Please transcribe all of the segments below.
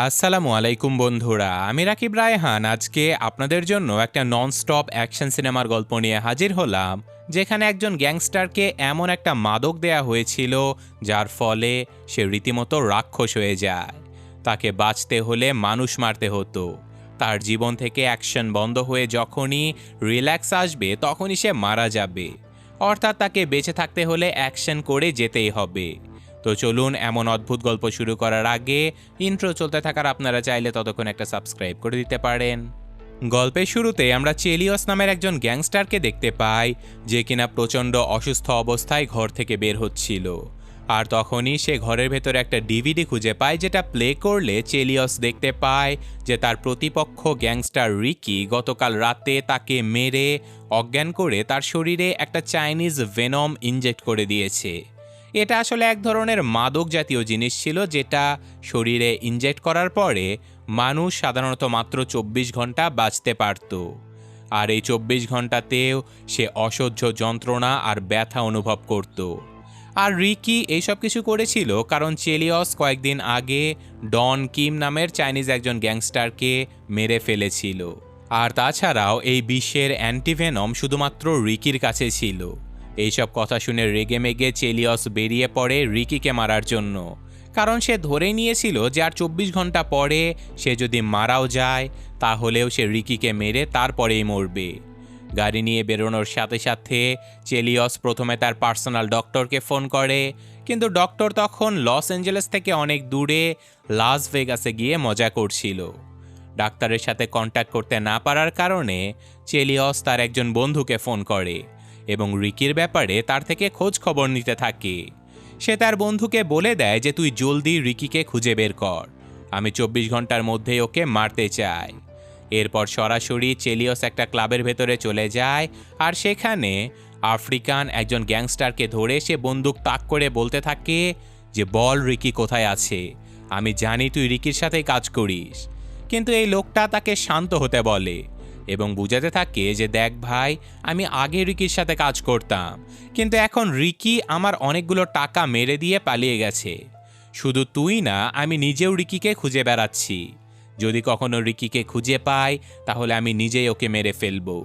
আসসালামু আলাইকুম বন্ধুরা, আমি রাকিব রায়হান আজকে আপনাদের জন্য একটা নন স্টপ অ্যাকশন সিনেমার গল্প নিয়ে হাজির হলাম, যেখানে একজন গ্যাংস্টারকে এমন একটা মাদক দেয়া হয়েছিল যার ফলে সে রীতিমতো রাক্ষস হয়ে যায়। তাকে বাঁচতে হলে মানুষ মারতে হতো। তার জীবন থেকে অ্যাকশন বন্ধ হয়ে যখনই রিল্যাক্স আসবে তখনই সে মারা যাবে। অর্থাৎ তাকে বেঁচে থাকতে হলে অ্যাকশন করে যেতেই হবে। তো চলুন, এমন অদ্ভুত গল্প শুরু করার আগে ইন্ট্রো চলতে থাকার আপনারা চাইলে ততক্ষণ একটা সাবস্ক্রাইব করে দিতে পারেন। গল্পের শুরুতে আমরা চেলিয়স নামের একজন গ্যাংস্টারকে দেখতে পাই, যে কিনা প্রচণ্ড অসুস্থ অবস্থায় ঘর থেকে বের হচ্ছিল। আর তখনই সে ঘরের ভেতরে একটা ডিভিডি খুঁজে পায়, যেটা প্লে করলে চেলিয়স দেখতে পায় যে তার প্রতিপক্ষ গ্যাংস্টার রিকি গতকাল রাতে তাকে মেরে অজ্ঞান করে তার শরীরে একটা চাইনিজ ভেনম ইনজেক্ট করে দিয়েছে। এটা আসলে এক ধরনের মাদক জাতীয় জিনিস ছিল, যেটা শরীরে ইনজেক্ট করার পরে মানুষ সাধারণত মাত্র 24 ঘন্টা বাঁচতে পারত। আর এই 24 ঘন্টাতেও সে অসহ্য যন্ত্রণা আর ব্যথা অনুভব করত। আর রিকি এইসব কিছু করেছিল কারণ চেলিয়স কয়েকদিন আগে ডন কিম নামের চাইনিজ একজন গ্যাংস্টারকে মেরে ফেলেছিল। আর তাছাড়াও এই বিশ্বের অ্যান্টিভেনম শুধুমাত্র রিকির কাছে ছিল। এইসব কথা শুনে রেগেমেগে চেলিয়স বেরিয়ে পড়ে রিকিকে মারার জন্য, কারণ সে ধরে নিয়েছিল যে আর 24 ঘন্টা পরে সে যদি মারাও যায় তাহলেও সে রিকিকে মেরে তারপরেই মরবে। গাড়ি নিয়ে বেরোনোর সাথে সাথে চেলিয়স প্রথমে তার পার্সোনাল ডক্টরকে ফোন করে, কিন্তু ডক্টর তখন লস অ্যাঞ্জেলেস থেকে অনেক দূরে লাস ভেগাসে গিয়ে মজা করছিল। ডাক্তারের সাথে কন্ট্যাক্ট করতে না পারার কারণে চেলিয়স তার একজন বন্ধুকে ফোন করে এবং রিকির ব্যাপারে তার থেকে খোঁজ খবর নিতে থাকে। সে তার বন্ধুকে বলে দেয় যে তুই জলদি রিকিকে খুঁজে বের কর, আমি 24 ঘন্টার মধ্যেই ওকে মারতে চাই। এরপর সরাসরি চেলিয়স একটা ক্লাবের ভেতরে চলে যায়, আর সেখানে আফ্রিকান একজন গ্যাংস্টারকে ধরে সে বন্দুক তাক করে বলতে থাকে যে বল রিকি কোথায় আছে, আমি জানি তুই রিকির সাথেই কাজ করিস। কিন্তু এই লোকটা তাকে শান্ত হতে বলে এবং বুঝাতে থাকে যে দেখ ভাই, আমি আগে রিকির সাথে কাজ করতাম, কিন্তু এখন রিকি আমার অনেকগুলো টাকা মেরে দিয়ে পালিয়ে গেছে। শুধু তুই না, আমি নিজেও রিকিকে খুঁজে বেড়াচ্ছি। যদি কখনো রিকিকে খুঁজে পাই তাহলে আমি নিজেই ওকে মেরে ফেলবো।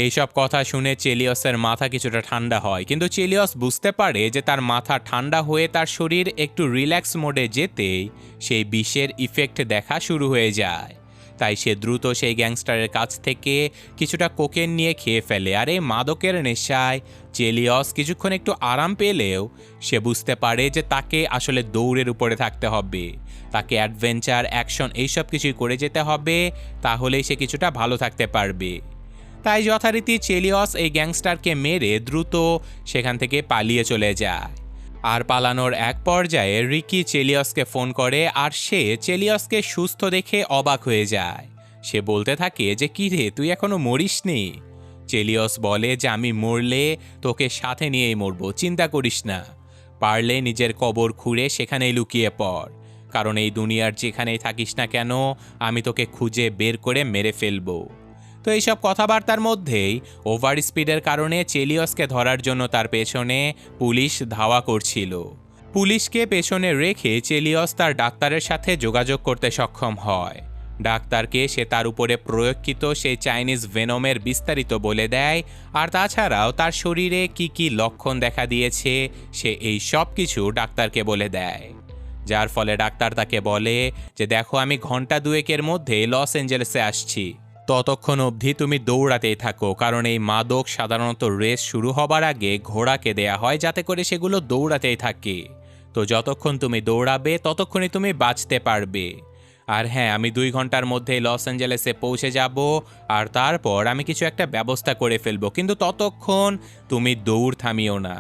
এইসব কথা শুনে চেলিয়সের মাথা কিছুটা ঠান্ডা হয়, কিন্তু চেলিয়স বুঝতে পারে যে তার মাথা ঠান্ডা হয়ে তার শরীর একটু রিল্যাক্স মোডে যেতেই সেই বিষের ইফেক্ট দেখা শুরু হয়ে যায়। তাই সে দ্রুত সেই গ্যাংস্টারের কাছ থেকে কিছুটা কোকেন নিয়ে খেয়ে ফেলে। আর এই মাদকের নেশায় চেলিয়স কিছুক্ষণ একটু আরাম পেলেও সে বুঝতে পারে যে তাকে আসলে দৌড়ের উপরে থাকতে হবে, তাকে অ্যাডভেঞ্চার, অ্যাকশন এইসব কিছুই করে যেতে হবে, তাহলেই সে কিছুটা ভালো থাকতে পারবে। তাই যথারীতি চেলিয়স এই গ্যাংস্টারকে মেরে দ্রুত সেখান থেকে পালিয়ে চলে যায়। আর পালানোর এক পর্যায়ে রিকি চেলিয়সকে ফোন করে, আর সে চেলিয়সকে সুস্থ দেখে অবাক হয়ে যায়। সে বলতে থাকে যে কি রে, তুই এখনো মরিসনি? চেলিয়স বলে যে আমি মরলে তোকে সাথে নিয়েই মরবো, চিন্তা করিস না। পারলে নিজের কবর খুঁড়ে সেখানেই লুকিয়ে পড়, কারণ এই দুনিয়ার যেখানেই থাকিস না কেন আমি তোকে খুঁজে বের করে মেরে ফেলবো। তো এইসব কথাবার্তার মধ্যেই ওভার স্পিডের কারণে চেলিয়সকে ধরার জন্য তার পেছনে পুলিশ ধাওয়া করছিল। পুলিশকে পেছনে রেখে চেলিয়স তার ডাক্তারের সাথে যোগাযোগ করতে সক্ষম হয়। ডাক্তারকে সে তার উপরে প্রয়োগকৃত সেই চাইনিজ ভেনমের বিস্তারিত বলে দেয়, আর তাছাড়াও তার শরীরে কি কি লক্ষণ দেখা দিয়েছে সে এই সব কিছু ডাক্তারকে বলে দেয়। যার ফলে ডাক্তার তাকে বলে যে দেখো, আমি ঘন্টা দুয়েকের মধ্যে লস অ্যাঞ্জেলেসে আসছি, ততক্ষণ অবধি তুমি দৌড়াতেই থাকো, কারণ এই মাদক সাধারণত রেস শুরু হবার আগে ঘোড়াকে দেয়া হয় যাতে করে সেগুলো দৌড়াতেই থাকে। তো যতক্ষণ তুমি দৌড়াবে ততক্ষণই তুমি বাঁচতে পারবে। আর হ্যাঁ, আমি 2 ঘন্টার মধ্যে লস অ্যাঞ্জেলেসে পৌঁছে যাব, আর তারপর আমি কিছু একটা ব্যবস্থা করে ফেলবো, কিন্তু ততক্ষণ তুমি দৌড় থামিও না।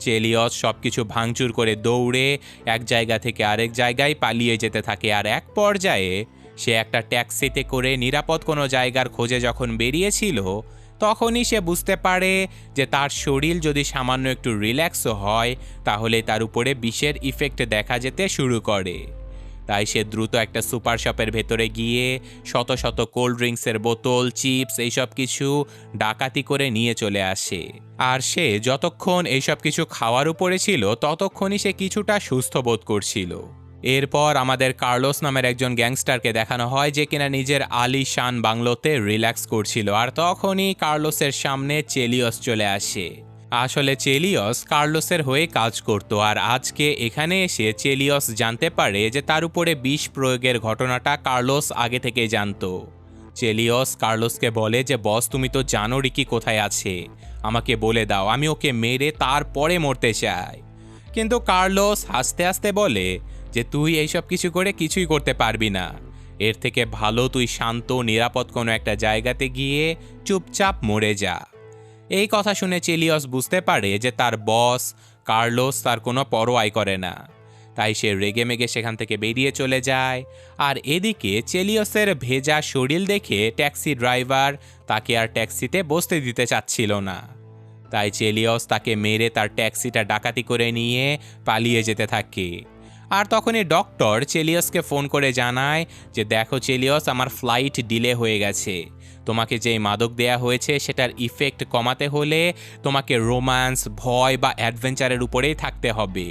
চেলিয়স সব কিছু ভাঙচুর করে দৌড়ে এক জায়গা থেকে আরেক জায়গায় পালিয়ে যেতে থাকে। আর এক পর্যায়ে সে একটা ট্যাক্সিতে করে নিরাপদ কোনো জায়গার খোঁজে যখন বেরিয়েছিল, তখনই সে বুঝতে পারে যে তার শরীর যদি সামান্য একটু রিল্যাক্সও হয় তাহলে তার উপরে বিষের ইফেক্ট দেখা যেতে শুরু করে। তাই সে দ্রুত একটা সুপার শপের ভেতরে গিয়ে শত শত কোল্ড ড্রিঙ্কসের বোতল, চিপস এইসব কিছু ডাকাতি করে নিয়ে চলে আসে। আর সে যতক্ষণ এইসব কিছু খাওয়ার উপরে ছিল ততক্ষণই সে কিছুটা সুস্থ বোধ করছিল। এরপর আমাদের কার্লোস নামের একজন গ্যাংস্টারকে দেখানো হয় যে কিনা নিজের আলিশান বাংলোতে রিল্যাক্স করছিল, আর তখনই কার্লোসের সামনে চেলিয়স চলে আসে। আসলে চেলিয়স কার্লোসের হয়ে কাজ করত, আর আজকে এখানে এসে চেলিয়স জানতে পারে যে তার উপরে বিষ প্রয়োগের ঘটনাটা কার্লোস আগে থেকে জানতো। চেলিয়স কার্লোসকে বলে যে বস, তুমি তো জানো রিকি কোথায় আছে, আমাকে বলে দাও, আমি ওকে মেরে তারপরে মরতে চাই। কিন্তু কার্লোস হাসতে হাসতে বলে যে তুই এইসব কিছু করে কিছুই করতে পারবি না, এর থেকে ভালো তুই শান্ত নিরাপদ কোনো একটা জায়গাতে গিয়ে চুপচাপ মরে যা। এই কথা শুনে চেলিয়স বুঝতে পারে যে তার বস কার্লোস তার কোনো পরোয়াই করে না, তাই সে রেগেমেগে সেখান থেকে বেরিয়ে চলে যায়। আর এদিকে চেলিয়সের ভেজা শরীর দেখে ট্যাক্সি ড্রাইভার তাকে আর ট্যাক্সিতে বসতে দিতে চাচ্ছিল না, তাই চেলিয়স তাকে মেরে তার ট্যাক্সিটা ডাকাতি করে নিয়ে পালিয়ে যেতে থাকে। আর তখনই ডক্টর চেলিয়সকে ফোন করে জানায় যে দেখো চেলিয়স, আমার ফ্লাইট ডিলে হয়ে গেছে, তোমাকে যেই মাদক দেয়া হয়েছে সেটার ইফেক্ট কমাতে হলে তোমাকে রোম্যান্স, ভয় বা অ্যাডভেঞ্চারের উপরেই থাকতে হবে।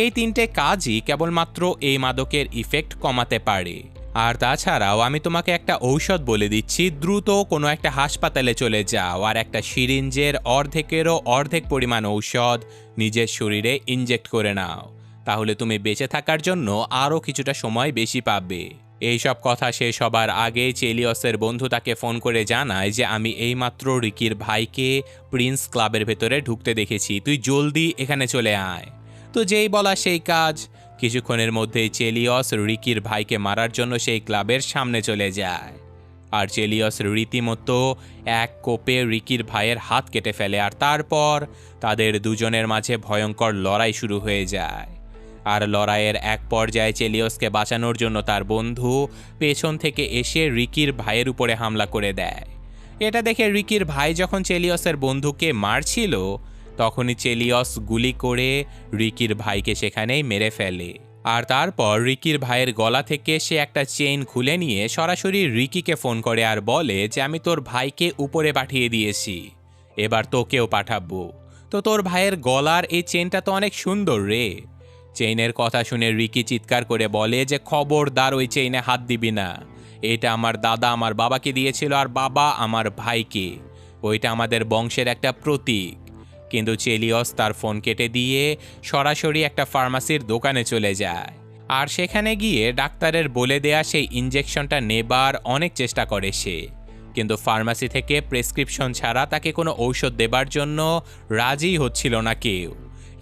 এই তিনটে কাজই কেবলমাত্র এই মাদকের ইফেক্ট কমাতে পারে। আর তাছাড়াও আমি তোমাকে একটা ঔষধ বলে দিচ্ছি, দ্রুত কোনো একটা হাসপাতালে চলে যাও আর একটা সিরিঞ্জের অর্ধেকেরও অর্ধেক পরিমাণ ঔষধ নিজের শরীরে ইনজেক্ট করে নাও, তাহলে তুমি বেঁচে থাকার জন্য আরও কিছুটা সময় বেশি পাবে। এইসব কথা শেষ হবার আগে চেলিয়সের বন্ধু তাকে ফোন করে জানায় যে আমি এইমাত্র রিকির ভাইকে প্রিন্স ক্লাবের ভেতরে ঢুকতে দেখেছি, তুই জলদি এখানে চলে আয়। তো যেই বলা সেই কাজ, কিছুক্ষণের মধ্যেই চেলিয়স রিকির ভাইকে মারার জন্য সেই ক্লাবের সামনে চলে যায়। আর চেলিয়স রীতিমতো এক কোপে রিকির ভাইয়ের হাত কেটে ফেলে, আর তারপর তাদের দুজনের মাঝে ভয়ঙ্কর লড়াই শুরু হয়ে যায়। আর লড়াইয়ের এক পর্যায়ে চেলিয়সকে বাঁচানোর জন্য তার বন্ধু পেছন থেকে এসে রিকির ভাইয়ের উপরে হামলা করে দেয়। এটা দেখে রিকির ভাই যখন চেলিয়সের বন্ধুকে মারছিল, তখনই চেলিয়স গুলি করে রিকির ভাইকে সেখানেই মেরে ফেলে। আর তারপর রিকির ভাইয়ের গলা থেকে সে একটা চেইন খুলে নিয়ে সরাসরি রিকিকে ফোন করে আর বলে যে আমি তোর ভাইকে উপরে পাঠিয়ে দিয়েছি, এবার তোকেও পাঠাবো। তো তোর ভাইয়ের গলার এই চেইনটা তো অনেক সুন্দর রে। চেইনের কথা শুনে রিকি চিৎকার করে বলে যে খবরদার ওই চেইনে হাত দিবি না, এটা আমার দাদা আমার বাবাকে দিয়েছিল আর বাবা আমার ভাইকে, ওইটা আমাদের বংশের একটা প্রতীক। কিন্তু চেলিয়স তার ফোন কেটে দিয়ে সরাসরি একটা ফার্মাসির দোকানে চলে যায়, আর সেখানে গিয়ে ডাক্তারের বলে দেয়া সেই ইঞ্জেকশনটা নেবার অনেক চেষ্টা করে সে, কিন্তু ফার্মাসি থেকে প্রেসক্রিপশন ছাড়া তাকে কোনো ঔষধ দেবার জন্য রাজি হচ্ছিল না কেউ।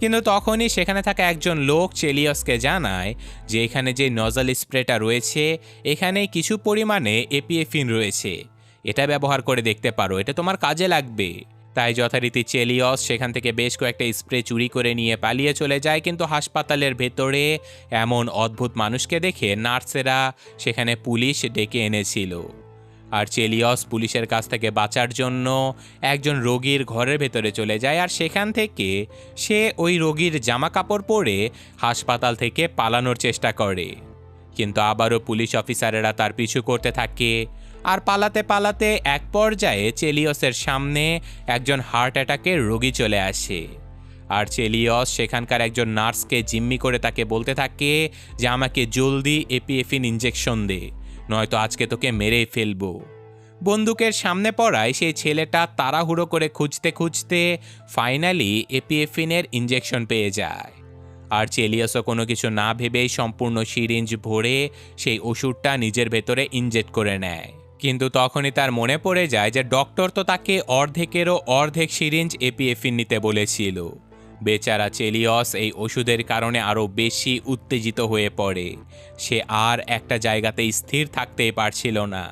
কিন্তু তখনই সেখানে থাকা একজন লোক চেলিয়সকে জানায় যে এখানে যে নজল স্প্রেটা রয়েছে এখানে কিছু পরিমাণে এপিএফিন রয়েছে, এটা ব্যবহার করে দেখতে পারো, এটা তোমার কাজে লাগবে। তাই যথারীতি চেলিয়স সেখান থেকে বেশ কয়েকটা স্প্রে চুরি করে নিয়ে পালিয়ে চলে যায়। কিন্তু হাসপাতালের ভেতরে এমন অদ্ভুত মানুষকে দেখে নার্সেরা সেখানে পুলিশ ডেকে এনেছিল। আর চেলিয়স পুলিশের কাছ থেকে বাঁচার জন্য একজন রোগীর ঘরের ভেতরে চলে যায়, আর সেখান থেকে সে ওই রোগীর জামা কাপড় পরে হাসপাতাল থেকে পালানোর চেষ্টা করে। কিন্তু আবারও পুলিশ অফিসারেরা তার পিছু করতে থাকে। আর পালাতে পালাতে এক পর্যায়ে চেলিয়সের সামনে একজন হার্ট অ্যাটাকের রোগী চলে আসে। আর চেলিয়স সেখানকার একজন নার্সকে জিম্মি করে তাকে বলতে থাকে যে আমাকে জলদি এপিএফিন ইঞ্জেকশন দে, নয়তো আজকে তোকে মেরেই ফেলবো। বন্দুকের সামনে পড়ায় সেই ছেলেটা তাড়াহুড়ো করে খুঁজতে খুঁজতে ফাইনালি এপিএফিনের ইঞ্জেকশন পেয়ে যায়। আর চেলিয়সও কোনো কিছু না ভেবেই সম্পূর্ণ সিরিঞ্জ ভরে সেই ওষুধটা নিজের ভেতরে ইনজেক্ট করে নেয়। কিন্তু তখনই তার মনে পড়ে যায় যে ডক্টর তো তাকে অর্ধেকেরও অর্ধেক সিরিঞ্জ এপিএফিন নিতে বলেছিল। বেচারা চেলিয়স এই ওষুধের কারণে আরও বেশি উত্তেজিত হয়ে পড়ে। সে আর একটা জায়গাতে স্থির থাকতেই পারছিল না।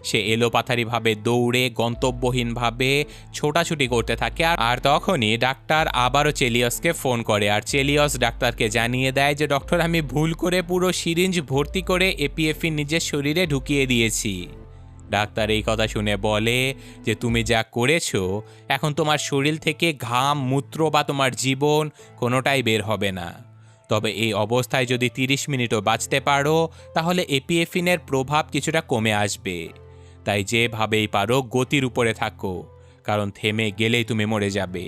সে এলোপাথারিভাবে দৌড়ে গন্তব্যহীনভাবে ছোটাছুটি করতে থাকে। আর তখনই ডাক্তার আবারও চেলিয়সকে ফোন করে, আর চেলিয়স ডাক্তারকে জানিয়ে দেয় যে ডক্টর, আমি ভুল করে পুরো সিরিঞ্জ ভর্তি করে এপিএফিন নিজের শরীরে ঢুকিয়ে দিয়েছি। ডাক্তার এই কথা শুনে বলে যে তুমি যা করেছো এখন তোমার শরীর থেকে ঘাম, মূত্র বা তোমার জীবন কোনোটাই বের হবে না। তবে এই অবস্থায় যদি 30 মিনিটও বাঁচতে পারো তাহলে এপিএফিনের প্রভাব কিছুটা কমে আসবে। তাই যেভাবেই পারো গতির উপরে থাকো, কারণ থেমে গেলেই তুমি মরে যাবে।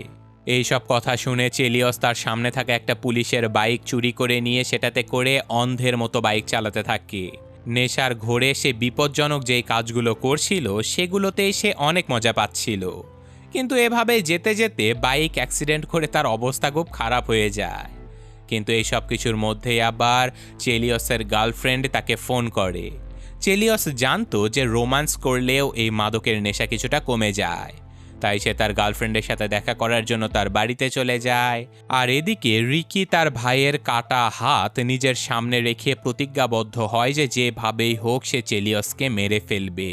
এইসব কথা শুনে চেলিয়স তার সামনে থাকা একটা পুলিশের বাইক চুরি করে নিয়ে সেটাতে করে অন্ধের মতো বাইক চালাতে থাকে। নেশার ঘোরে সে বিপজ্জনক যেই কাজগুলো করছিল সেগুলোতেই সে অনেক মজা পাচ্ছিল। কিন্তু এভাবে যেতে যেতে বাইক অ্যাক্সিডেন্ট করে তার অবস্থা খুব খারাপ হয়ে যায়। কিন্তু এই সব কিছুর মধ্যেই আবার চেলিয়সের গার্লফ্রেন্ড তাকে ফোন করে। চেলিয়স জানতো যে রোম্যান্স করলেও এই মাদকের নেশা কিছুটা কমে যায়, তাই সে তার গার্লফ্রেন্ডের সাথে দেখা করার জন্য তার বাড়িতে চলে যায়। আর এদিকে রিকি তার ভাইয়ের কাটা হাত নিজের সামনে রেখে প্রতিজ্ঞাবদ্ধ হয় যে যেভাবেই হোক সে চেলিয়সকে মেরে ফেলবে।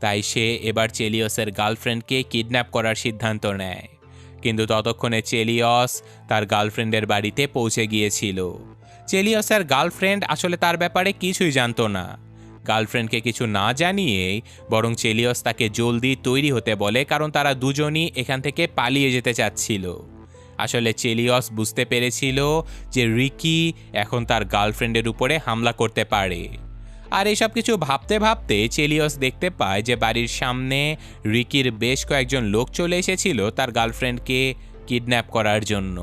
তাই সে এবার চেলিয়সের গার্লফ্রেন্ডকে কিডন্যাপ করার সিদ্ধান্ত নেয়। কিন্তু ততক্ষণে চেলিয়স তার গার্লফ্রেন্ডের বাড়িতে পৌঁছে গিয়েছিল। চেলিয়সের গার্লফ্রেন্ড আসলে তার ব্যাপারে কিছুই জানতো না। গার্লফ্রেন্ডকে কিছু না জানিয়েই বরং চেলিয়স তাকে জলদি তৈরি হতে বলে, কারণ তারা দুজনই এখান থেকে পালিয়ে যেতে চাচ্ছিল। আসলে চেলিয়স বুঝতে পেরেছিল যে রিকি এখন তার গার্লফ্রেন্ডের উপরে হামলা করতে পারে। আর এসব কিছু ভাবতে ভাবতে চেলিয়স দেখতে পায় যে বাড়ির সামনে রিকির বেশ কয়েকজন লোক চলে এসেছিল তার গার্লফ্রেন্ডকে কিডন্যাপ করার জন্য।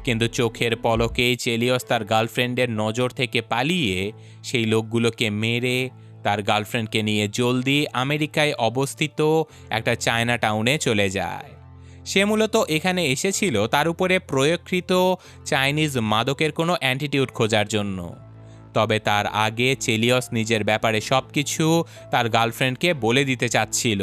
কিন্তু চোখের পলকেই চেলিয়স তার গার্লফ্রেন্ডের নজর থেকে পালিয়ে সেই লোকগুলোকে মেরে তার গার্লফ্রেন্ডকে নিয়ে জলদি আমেরিকায় অবস্থিত একটা চায়না টাউনে চলে যায়। সে মূলত এখানে এসেছিল তার উপরে প্রয়োগকৃত চাইনিজ মাদকের কোনো অ্যান্টিটিউড খোঁজার জন্য। তবে তার আগে চেলিয়স নিজের ব্যাপারে সব কিছু তার গার্লফ্রেন্ডকে বলে দিতে চাচ্ছিল।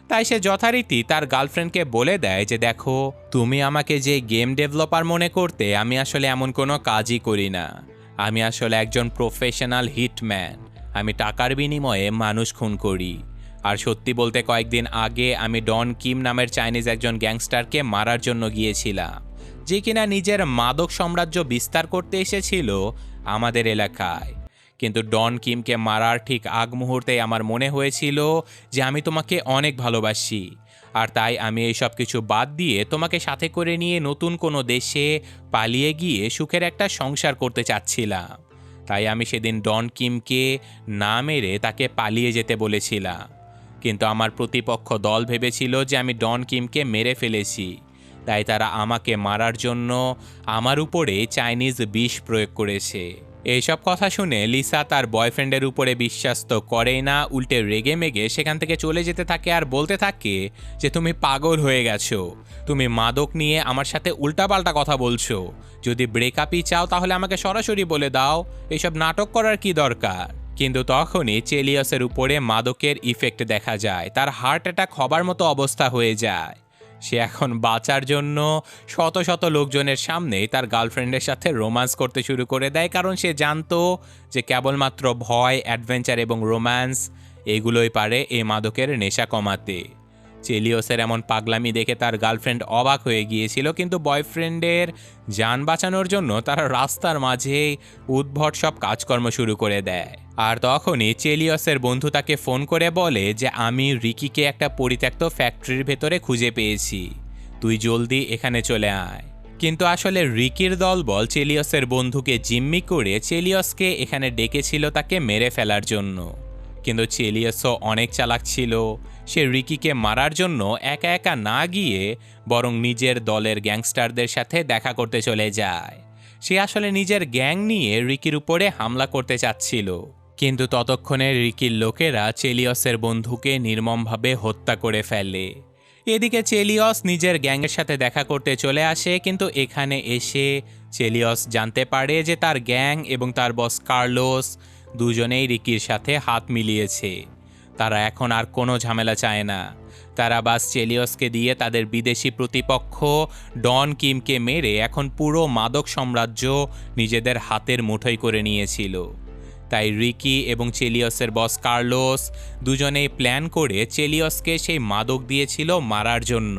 তাই সে যথারীতি তার গার্লফ্রেন্ডকে বলে দেয় যে দেখো, তুমি আমাকে যে গেম ডেভেলপার মনে করতে, আমি আসলে এমন কোনো কাজই করি না। আমি আসলে একজন প্রফেশনাল হিটম্যান। আমি টাকার বিনিময়ে মানুষ খুন করি। আর সত্যি বলতে কয়েকদিন আগে আমি ডন কিম নামের চাইনিজ একজন গ্যাংস্টারকে মারার জন্য গিয়েছিলাম, যে কিনা নিজের মাদক সাম্রাজ্য বিস্তার করতে এসেছিল আমাদের এলাকায়। কিন্তু ডন কিমকে মারার ঠিক আগ মুহূর্তে আমার মনে হয়েছিল যে আমি তোমাকে অনেক ভালোবাসি, আর তাই আমি এই সব কিছু বাদ দিয়ে তোমাকে সাথে করে নিয়ে নতুন কোনো দেশে পালিয়ে গিয়ে সুখের একটা সংসার করতে চাচ্ছিলাম। তাই আমি সেদিন ডন কিমকে না মেরে তাকে পালিয়ে যেতে বলেছিলাম। কিন্তু আমার প্রতিপক্ষ দল ভেবেছিল যে আমি ডন কিমকে মেরে ফেলেছি, তাই তারা আমাকে মারার জন্য আমার উপরে চাইনিজ বিষ প্রয়োগ করেছে। এইসব কথা শুনে লিসা তার বয়ফ্রেন্ডের উপরে বিশ্বাস তো করেই না, উল্টে রেগে মেগে সেখান থেকে চলে যেতে থাকে আর বলতে থাকে যে তুমি পাগল হয়ে গেছো, তুমি মাদক নিয়ে আমার সাথে উল্টাপাল্টা কথা বলছো। যদি ব্রেকআপই চাও তাহলে আমাকে সরাসরি বলে দাও, এইসব নাটক করার কি দরকার। কিন্তু তখনই চেলিয়সের উপরে মাদকের ইফেক্ট দেখা যায়, তার হার্ট অ্যাটাক হবার মতো অবস্থা হয়ে যায়। সে এখন বাঁচার জন্য শত শত লোকজনের সামনেই তার গার্লফ্রেন্ডের সাথে রোম্যান্স করতে শুরু করে দেয়, কারণ সে জানতো যে কেবলমাত্র ভয়, অ্যাডভেঞ্চার এবং রোম্যান্স এগুলোই পারে এই মাদকের নেশা কমাতে। চেলিয়সের এমন পাগলামি দেখে তার গার্লফ্রেন্ড অবাক হয়ে গিয়েছিল, কিন্তু বয়ফ্রেন্ডের যান বাঁচানোর জন্য তারা রাস্তার মাঝেই উদ্ভট সব কাজকর্ম শুরু করে দেয়। আর তখনই চেলিয়সের বন্ধু তাকে ফোন করে বলে যে আমি রিকিকে একটা পরিত্যক্ত ফ্যাক্টরির ভেতরে খুঁজে পেয়েছি, তুই জলদি এখানে চলে আয়। কিন্তু আসলে রিকির দলবল চেলিয়সের বন্ধুকে জিম্মি করে চেলিয়সকে এখানে ডেকেছিল তাকে মেরে ফেলার জন্য। কিন্তু চেলিয়সও অনেক চালাক ছিল, সে রিকিকে মারার জন্য একা একা না গিয়ে বরং নিজের দলের গ্যাংস্টারদের সাথে দেখা করতে চলে যায়। সে আসলে নিজের গ্যাং নিয়ে রিকির উপরে হামলা করতে চাচ্ছিল, কিন্তু ততক্ষণে রিকির লোকেরা চেলিয়সের বন্ধুকে নির্মমভাবে হত্যা করে ফেলে। এদিকে চেলিয়স নিজের গ্যাংয়ের সাথে দেখা করতে চলে আসে, কিন্তু এখানে এসে চেলিয়স জানতে পারে যে তার গ্যাং এবং তার বস কার্লোস দুজনেই রিকির সাথে হাত মিলিয়েছে। তারা এখন আর কোনো ঝামেলা চায় না, তারা বাস চেলিয়সকে দিয়ে তাদের বিদেশি প্রতিপক্ষ ডন কিমকে মেরে এখন পুরো মাদক সাম্রাজ্য নিজেদের হাতের মুঠোয় করে নিয়েছিল। তাই রিকি এবং চেলিয়সের বস কার্লোস দুজনেই প্ল্যান করে চেলিয়সকে সেই মাদক দিয়েছিল মারার জন্য।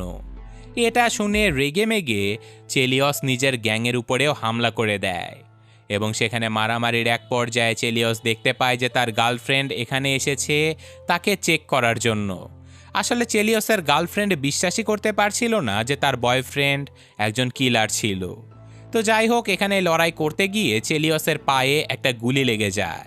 এটা শুনে রেগে মেগে চেলিয়স নিজের গ্যাংয়ের উপরেও হামলা করে দেয় এবং সেখানে মারামারির এক পর্যায়ে চেলিয়স দেখতে পায় যে তার গার্লফ্রেন্ড এখানে এসেছে তাকে চেক করার জন্য। আসলে চেলিয়সের গার্লফ্রেন্ড বিশ্বাসই করতে পারছিল না যে তার বয়ফ্রেন্ড একজন কিলার ছিল। তো যাই হোক, এখানে লড়াই করতে গিয়ে চেলিয়সের পায়ে একটা গুলি লেগে যায়,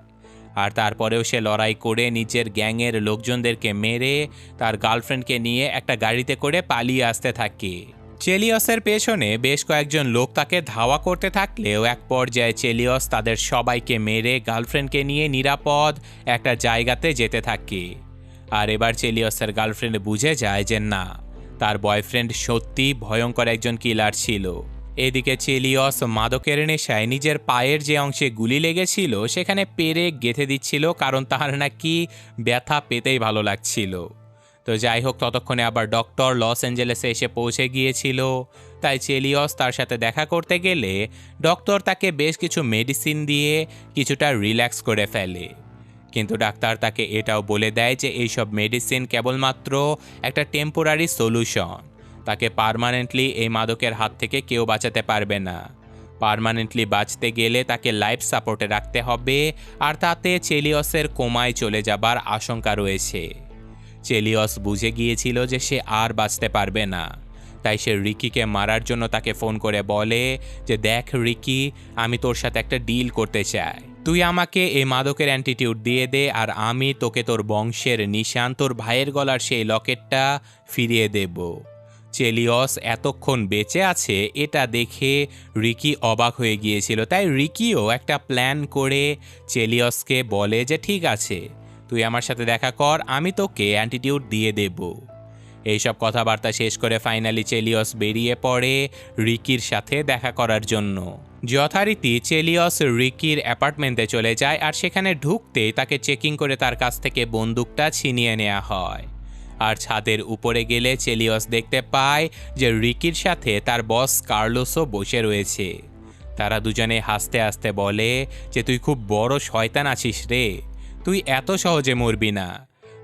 আর তারপরেও সে লড়াই করে নিজের গ্যাংয়ের লোকজনদেরকে মেরে তার গার্লফ্রেন্ডকে নিয়ে একটা গাড়িতে করে পালিয়ে আসতে থাকে। চেলিয়সের পেছনে বেশ কয়েকজন লোক তাকে ধাওয়া করতে থাকলেও এক পর্যায়ে চেলিয়স তাদের সবাইকে মেরে গার্লফ্রেন্ডকে নিয়ে নিরাপদ একটা জায়গাতে যেতে থাকে। আর এবার চেলিয়সের গার্লফ্রেন্ড বুঝে যায় যে না, তার বয়ফ্রেন্ড সত্যি ভয়ঙ্কর একজন কিলার ছিল। এদিকে চেলিয়স মাদকের নেশায় নিজের পায়ের যে অংশে গুলি লেগেছিল সেখানে পেরেক গেঁথে দিচ্ছিল, কারণ তার নাকি ব্যথা পেতেই ভালো লাগছিল। তো যাই হোক, ততক্ষণে আবার ডক্টর লস অ্যাঞ্জেলেসে এসে পৌঁছে গিয়েছিল। তাই চেলিয়স তার সাথে দেখা করতে গেলে ডক্টর তাকে বেশ কিছু মেডিসিন দিয়ে কিছুটা রিল্যাক্স করে ফেলে। কিন্তু ডাক্তার তাকে এটাও বলে দেয় যে এইসব মেডিসিন কেবলমাত্র একটা টেম্পোরারি সলিউশন, তাকে পার্মানেন্টলি এই মাদকের হাত থেকে কেউ বাঁচাতে পারবে না। পার্মানেন্টলি বাঁচতে গেলে তাকে লাইফ সাপোর্টে রাখতে হবে, আর তাতে চেলিয়সের কোমায় চলে যাবার আশঙ্কা রয়েছে। চেলিয়স বুঝে গিয়েছিল যে সে আর বাঁচতে পারবে না, তাই সে রিকিকে মারার জন্য তাকে ফোন করে বলে যে দেখ রিকি, আমি তোর সাথে একটা ডিল করতে চাই। তুই আমাকে এই মাদকের অ্যান্টিটিউড দিয়ে দে, আর আমি তোকে তোর বংশের নিশান, তোর ভাইয়ের গলার সেই লকেটটা ফিরিয়ে দেব। চেলিয়স এতক্ষণ বেঁচে আছে এটা দেখে রিকি অবাক হয়ে গিয়েছিল, তাই রিকিও একটা প্ল্যান করে চেলিয়সকে বলে যে ঠিক আছে, তুই আমার সাথে দেখা কর, আমি তোকে অ্যান্টিটিউড দিয়ে দেব। এইসব কথাবার্তা শেষ করে ফাইনালি চেলিয়স বেরিয়ে পড়ে রিকির সাথে দেখা করার জন্য। যথারীতি চেলিয়স রিকির অ্যাপার্টমেন্টে চলে যায়, আর সেখানে ঢুকতেই তাকে চেকিং করে তার কাছ থেকে বন্দুকটা ছিনিয়ে নেওয়া হয়। আর ছাদের উপরে গেলে চেলিয়স দেখতে পায় যে রিকির সাথে তার বস কার্লোসও বসে রয়েছে। তারা দুজনে হাসতে হাসতে বলে যে তুই খুব বড় শয়তান আছিস রে, তুই এত সহজে মরবি না,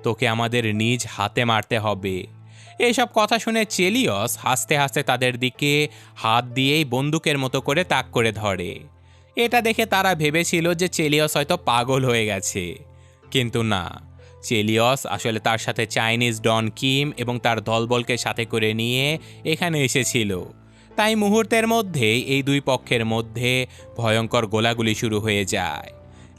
তোকে আমাদের নিজ হাতে মারতে হবে। এইসব কথা শুনে চেলিয়স হাসতে হাসতে তাদের দিকে হাত দিয়েই বন্দুকের মতো করে তাক করে ধরে। এটা দেখে তারা ভেবেছিল যে চেলিয়স হয়তো পাগল হয়ে গেছে, কিন্তু না, চেলিয়স আসলে তার সাথে চাইনিজ ডন কিম এবং তার দলবলকে সাথে করে নিয়ে এখানে এসেছিল। তাই মুহূর্তের মধ্যেই এই দুই পক্ষের মধ্যে ভয়ঙ্কর গোলাগুলি শুরু হয়ে যায়,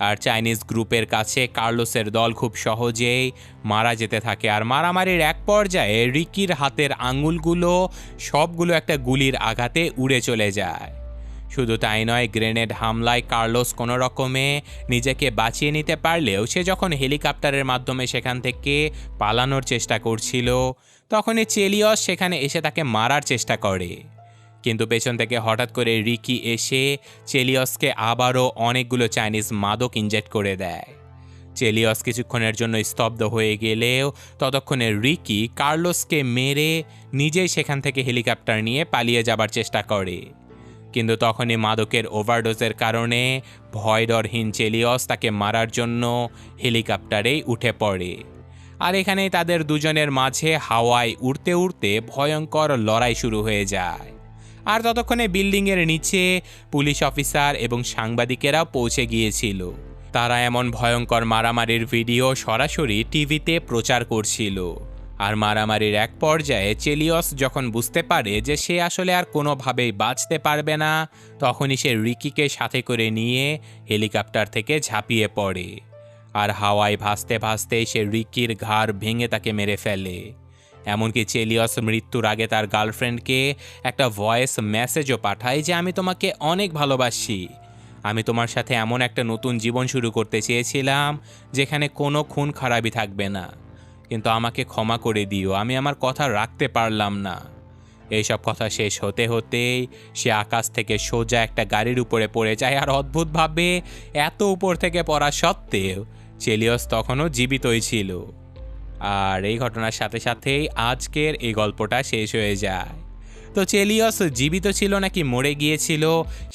আর চাইনিজ গ্রুপের কাছে কার্লোসের দল খুব সহজেই মারা যেতে থাকে। আর মারামারির এক পর্যায়ে রিকির হাতের আঙুলগুলো সবগুলো একটা গুলির আঘাতে উড়ে চলে যায়। শুধু তাই নয়, গ্রেনেড হামলায় কার্লোস কোনো রকমে নিজেকে বাঁচিয়ে নিতে পারলেও সে যখন হেলিকপ্টারের মাধ্যমে সেখান থেকে পালানোর চেষ্টা করছিল, তখনই চেলিয়স সেখানে এসে তাকে মারার চেষ্টা করে। কিন্তু পেছন থেকে হঠাৎ করে রিকি এসে চেলিয়সকে আবারও অনেকগুলো চাইনিজ মাদক ইনজেক্ট করে দেয়। চেলিয়স কিছুক্ষণের জন্য স্তব্ধ হয়ে গেলেও ততক্ষণে রিকি কার্লোসকে মেরে নিজেই সেখান থেকে হেলিকপ্টার নিয়ে পালিয়ে যাবার চেষ্টা করে। কিন্তু তখনই মাদকের ওভারডোজের কারণে ভয়ডরহীন চেলিয়স তাকে মারার জন্য হেলিকপ্টারেই উঠে পড়ে। আর এখানেই তাদের দুজনের মাঝে হাওয়ায় উড়তে উড়তে ভয়ঙ্কর লড়াই শুরু হয়ে যায়। আর ততক্ষণে বিল্ডিংয়ের নিচে পুলিশ অফিসার এবং সাংবাদিকেরাও পৌঁছে গিয়েছিল। তারা এমন ভয়ঙ্কর মারামারির ভিডিও সরাসরি টিভিতে প্রচার করছিল। আর মারামারির এক পর্যায়ে চেলিয়স যখন বুঝতে পারে যে সে আসলে আর কোনোভাবেই বাঁচতে পারবে না, তখনই সে রিকিকে সাথে করে নিয়ে হেলিকপ্টার থেকে ঝাঁপিয়ে পড়ে। আর হাওয়ায় ভাসতে ভাসতে সে রিকির ঘাড় ভেঙে তাকে মেরে ফেলে। এমনকি চেলিয়স মৃত্যুর আগে তার গার্লফ্রেন্ডকে একটা ভয়েস মেসেজও পাঠায় যে আমি তোমাকে অনেক ভালোবাসি, আমি তোমার সাথে এমন একটা নতুন জীবন শুরু করতে চেয়েছিলাম যেখানে কোনো খুন খারাপই থাকবে না, কিন্তু আমাকে ক্ষমা করে দিও, আমি আমার কথা রাখতে পারলাম না। এইসব কথা শেষ হতে হতেই সে আকাশ থেকে সোজা একটা গাড়ির উপরে পড়ে যায়। আর অদ্ভুতভাবে এত উপর থেকে পড়া সত্ত্বেও চেলিয়স তখনও জীবিতই ছিল। আর এই ঘটনার সাথে সাথেই আজকের এই গল্পটা শেষ হয়ে যায়। তো চেলিয়স জীবিত ছিল নাকি মরে গিয়েছিল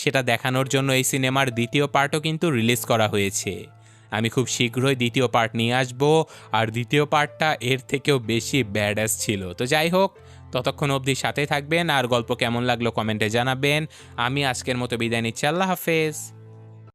সেটা দেখানোর জন্য এই সিনেমার দ্বিতীয় পার্টও কিন্তু রিলিজ করা হয়েছে। আমি খুব শীঘ্রই দ্বিতীয় পার্ট নিয়ে আসবো, আর দ্বিতীয় পার্টটা এর থেকেও বেশি ব্যাডাস ছিল। তো যাই হোক, ততক্ষণ অবধি সাথে থাকবেন, আর গল্প কেমন লাগলো কমেন্টে জানাবেন। আমি আজকের মতো বিদায় নিচ্ছি, আল্লাহ হাফেজ।